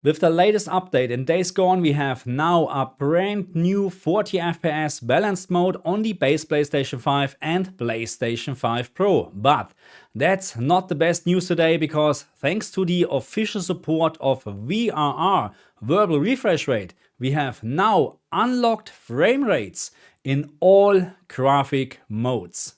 With the latest update in Days Gone, we have now a brand new 40 FPS balanced mode on the base PlayStation 5 and PlayStation 5 Pro. But that's not the best news today, because thanks to the official support of VRR, Verbal Refresh Rate, we have now unlocked frame rates in all graphic modes.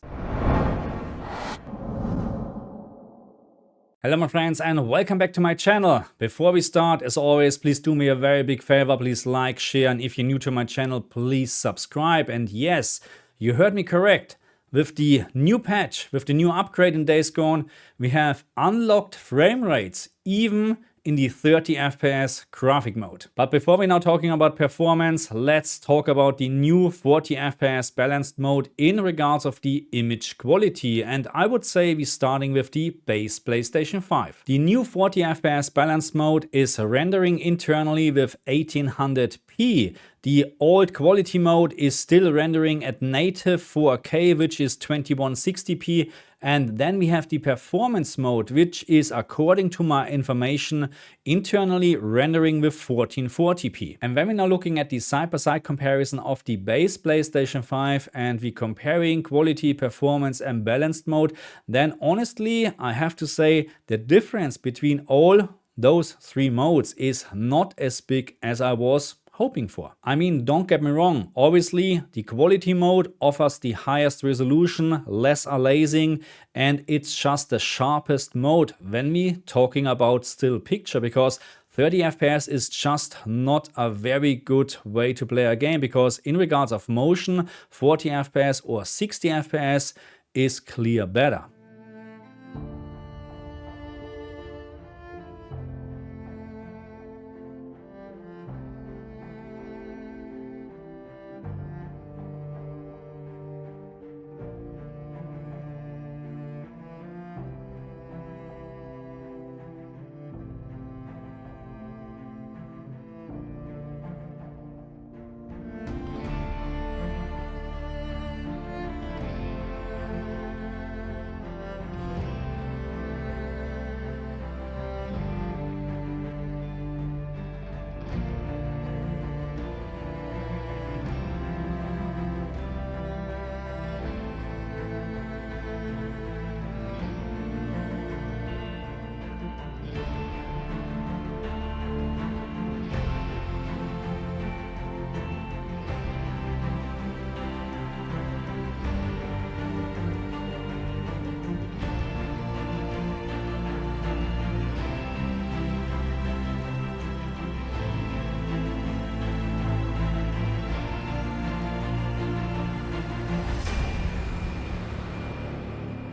Hello my friends and welcome back to my channel. Before we start, as always, please do me a very big favor. Please like, share, and if you're new to my channel, please subscribe. And yes, you heard me correct. With the new patch, with the new upgrade in Days Gone, we have unlocked frame rates even in the 30 FPS graphic mode. But before we're now talking about performance, let's talk about the new 40 FPS balanced mode in regards of the image quality. And I would say we're starting with the base PlayStation 5. The new 40 FPS balanced mode is rendering internally with 1800p. The old quality mode is still rendering at native 4K, which is 2160p. And then we have the performance mode, which is, according to my information, internally rendering with 1440p. And when we're now looking at the side-by-side comparison of the base PlayStation 5 and we're comparing quality, performance and balanced mode, then honestly, I have to say the difference between all those three modes is not as big as I was hoping for. I mean, don't get me wrong, obviously the quality mode offers the highest resolution, less aliasing, and it's just the sharpest mode when we talking about still picture, because 30 FPS is just not a very good way to play a game, because in regards of motion, 40 FPS or 60 FPS is clear better.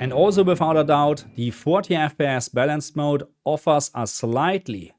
And also, without a doubt, the 40 FPS balanced mode offers a slightly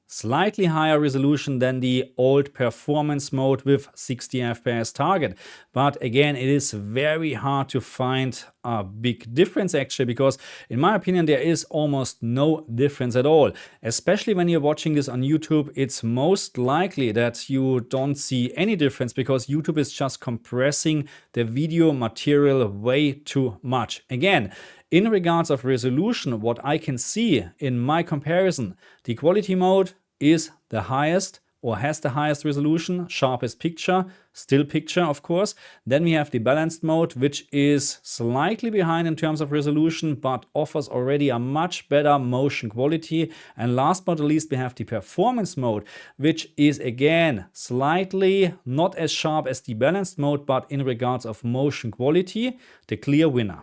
higher resolution than the old performance mode with 60 FPS target. But again, it is very hard to find a big difference actually, because in my opinion, there is almost no difference at all. Especially when you're watching this on YouTube, it's most likely that you don't see any difference, because YouTube is just compressing the video material way too much. Again, in regards of resolution, what I can see in my comparison, the quality mode is the highest or has the highest resolution, sharpest picture, still picture of course. Then we have the balanced mode, which is slightly behind in terms of resolution, but offers already a much better motion quality. And last but not least, we have the performance mode, which is again slightly not as sharp as the balanced mode, but in regards of motion quality, the clear winner.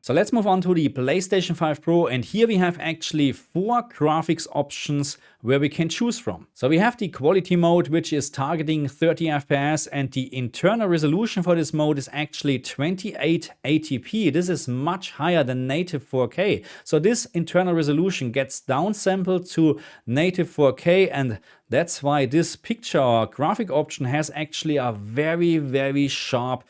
So let's move on to the PlayStation 5 Pro, and here we have actually 4 graphics options where we can choose from. So we have the quality mode, which is targeting 30 FPS, and the internal resolution for this mode is actually 2880p. This is much higher than native 4K. So this internal resolution gets downsampled to native 4K, and that's why this picture or graphic option has actually a very, very sharp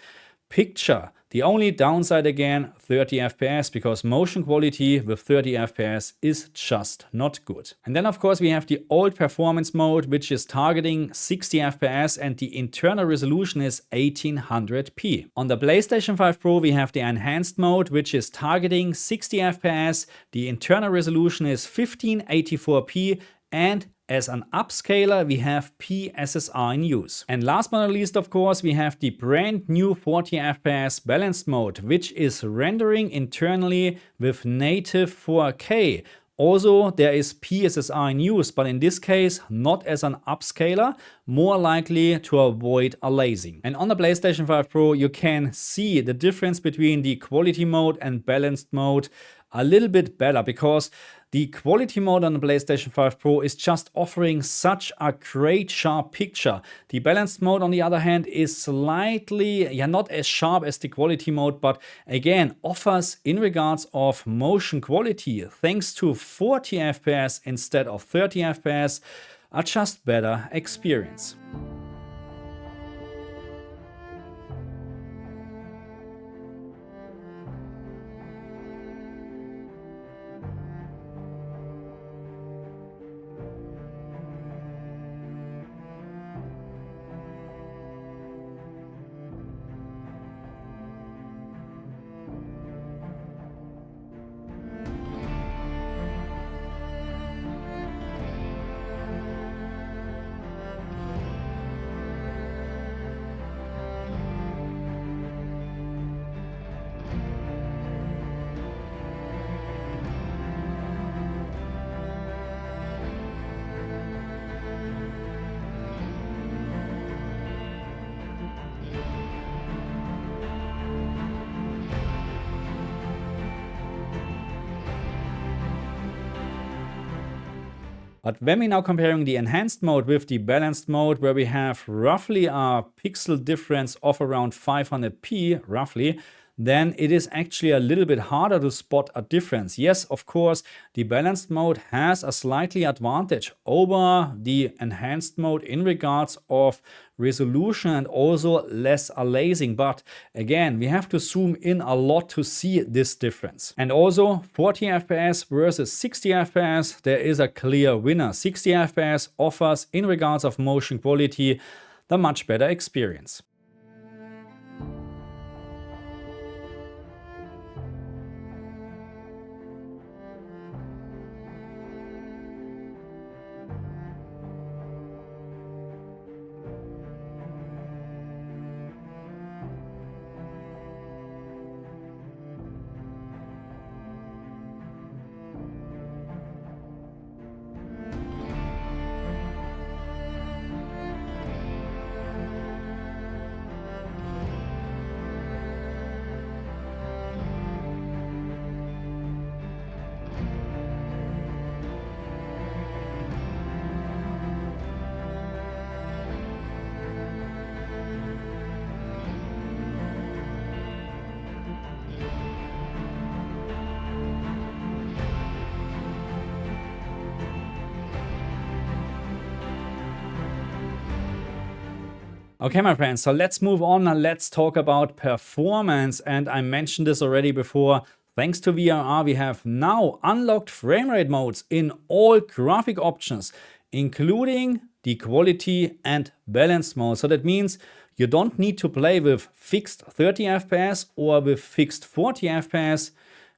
picture. The only downside again, 30 FPS, because motion quality with 30 FPS is just not good. And then of course we have the old performance mode, which is targeting 60 FPS, and the internal resolution is 1800p. On the PlayStation 5 Pro we have the enhanced mode, which is targeting 60 FPS. The internal resolution is 1584p, and as an upscaler, we have PSSR in use. And last but not least, of course, we have the brand new 40 FPS balanced mode, which is rendering internally with native 4K. Also, there is PSSR in use, but in this case, not as an upscaler, more likely to avoid aliasing. And on the PlayStation 5 Pro, you can see the difference between the quality mode and balanced mode a little bit better, because the quality mode on the PlayStation 5 Pro is just offering such a great sharp picture. The balanced mode, on the other hand, is slightly, not as sharp as the quality mode, but again, offers in regards of motion quality, thanks to 40 FPS instead of 30 FPS, a just better experience. But when we're now comparing the enhanced mode with the balanced mode, where we have roughly a pixel difference of around 500p, roughly, then it is actually a little bit harder to spot a difference. Yes, of course, the balanced mode has a slightly advantage over the enhanced mode in regards of resolution and also less aliasing. But again, we have to zoom in a lot to see this difference. And also 40 FPS versus 60 FPS, there is a clear winner. 60 FPS offers in regards of motion quality the much better experience. Okay, my friends, so let's move on and let's talk about performance. And I mentioned this already before. Thanks to VRR, we have now unlocked framerate modes in all graphic options, including the quality and balance mode. So that means you don't need to play with fixed 30 FPS or with fixed 40 FPS.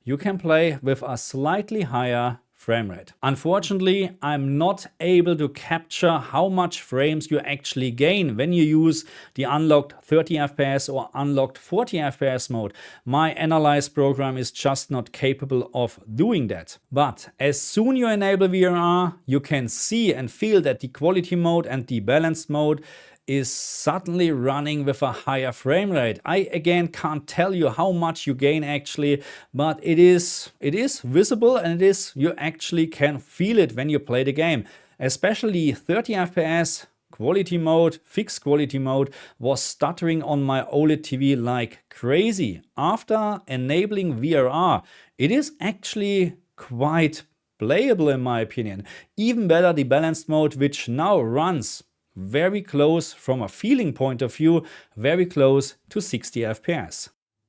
You can play with a slightly higher frame rate. Unfortunately, I'm not able to capture how much frames you actually gain when you use the unlocked 30 FPS or unlocked 40 FPS mode. My analyze program is just not capable of doing that. But as soon you enable VRR, you can see and feel that the quality mode and the balanced mode is suddenly running with a higher frame rate. I again can't tell you how much you gain actually, but it is visible, and you actually can feel it when you play the game. Especially 30 FPS quality mode, fixed quality mode, was stuttering on my OLED TV like crazy. After enabling VRR, it is actually quite playable in my opinion. Even better the balanced mode, which now runs very close from a feeling point of view, very close to 60 FPS.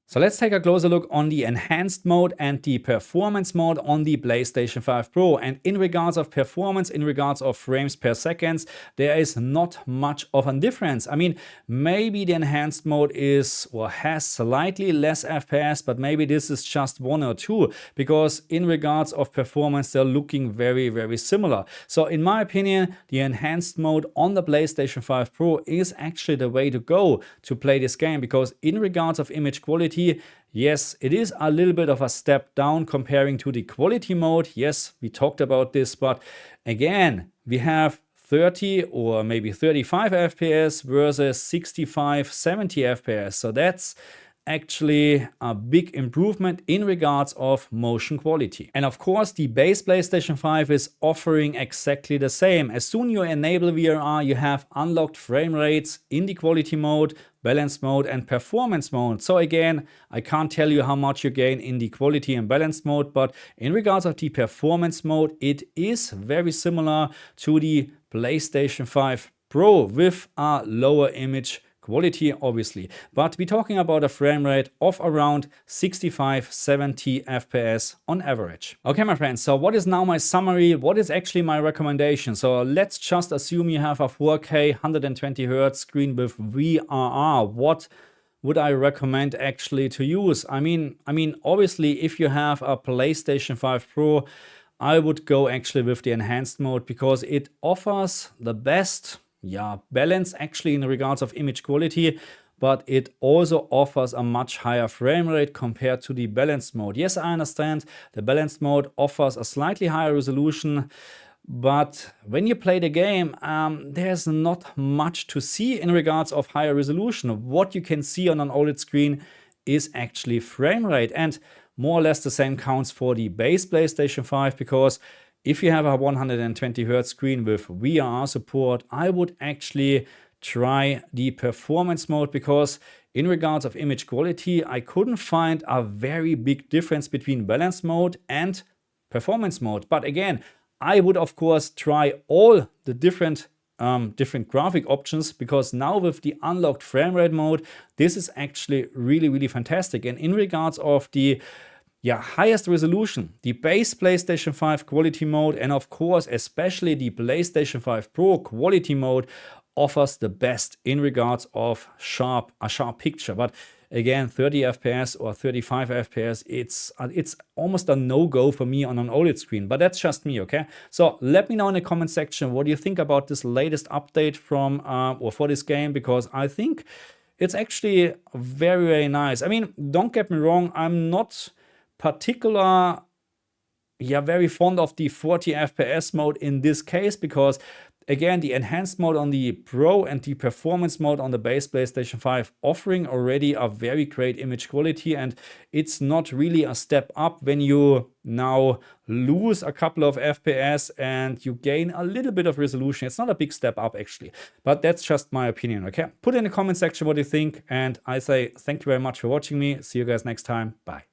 So let's take a closer look on the enhanced mode and the performance mode on the PlayStation 5 Pro. And in regards of performance, in regards of frames per second, there is not much of a difference. I mean, maybe the enhanced mode is or has slightly less FPS, but maybe this is just 1 or 2, because in regards of performance, they're looking very, very similar. So in my opinion, the enhanced mode on the PlayStation 5 Pro is actually the way to go to play this game, because in regards of image quality, yes, it is a little bit of a step down comparing to the quality mode. Yes, we talked about this, but again, we have 30 or maybe 35 FPS versus 65, 70 FPS. So that's actually a big improvement in regards of motion quality. And of course, the base PlayStation 5 is offering exactly the same. As soon as you enable VRR, you have unlocked frame rates in the quality mode, balance mode and performance mode. So again, I can't tell you how much you gain in the quality and balance mode, but in regards of the performance mode, it is very similar to the PlayStation 5 Pro with a lower image quality, obviously, but we're talking about a frame rate of around 65-70 FPS on average. Okay, my friends, so what is now my summary? What is actually my recommendation? So let's just assume you have a 4K 120 Hz screen with VRR. What would I recommend actually to use? I mean, obviously, if you have a PlayStation 5 Pro, I would go actually with the enhanced mode, because it offers the best balance actually in regards of image quality, but it also offers a much higher frame rate compared to the balanced mode. Yes, I understand the balanced mode offers a slightly higher resolution, but when you play the game, there's not much to see in regards of higher resolution. What you can see on an OLED screen is actually frame rate, and more or less the same counts for the base PlayStation 5, because if you have a 120 Hz screen with VRR support, I would actually try the performance mode, because in regards of image quality, I couldn't find a very big difference between balance mode and performance mode. But again, I would of course try all the different graphic options, because now with the unlocked frame rate mode, this is actually really, really fantastic. And in regards of the highest resolution, the base PlayStation 5 quality mode, and of course especially the PlayStation 5 Pro quality mode, offers the best in regards of a sharp picture. But again, 30 FPS or 35 FPS, it's almost a no-go for me on an OLED screen, but that's just me, okay? So let me know in the comment section what do you think about this latest update from or for this game, because I think it's actually very, very nice. I mean, don't get me wrong, I'm not very fond of the 40 FPS mode in this case, because again, the enhanced mode on the Pro and the performance mode on the base PlayStation 5 offering already a very great image quality, and it's not really a step up when you now lose a couple of FPS and you gain a little bit of resolution. It's not a big step up actually, but that's just my opinion, okay? Put in the comment section what you think, and I say thank you very much for watching me. See you guys next time. Bye.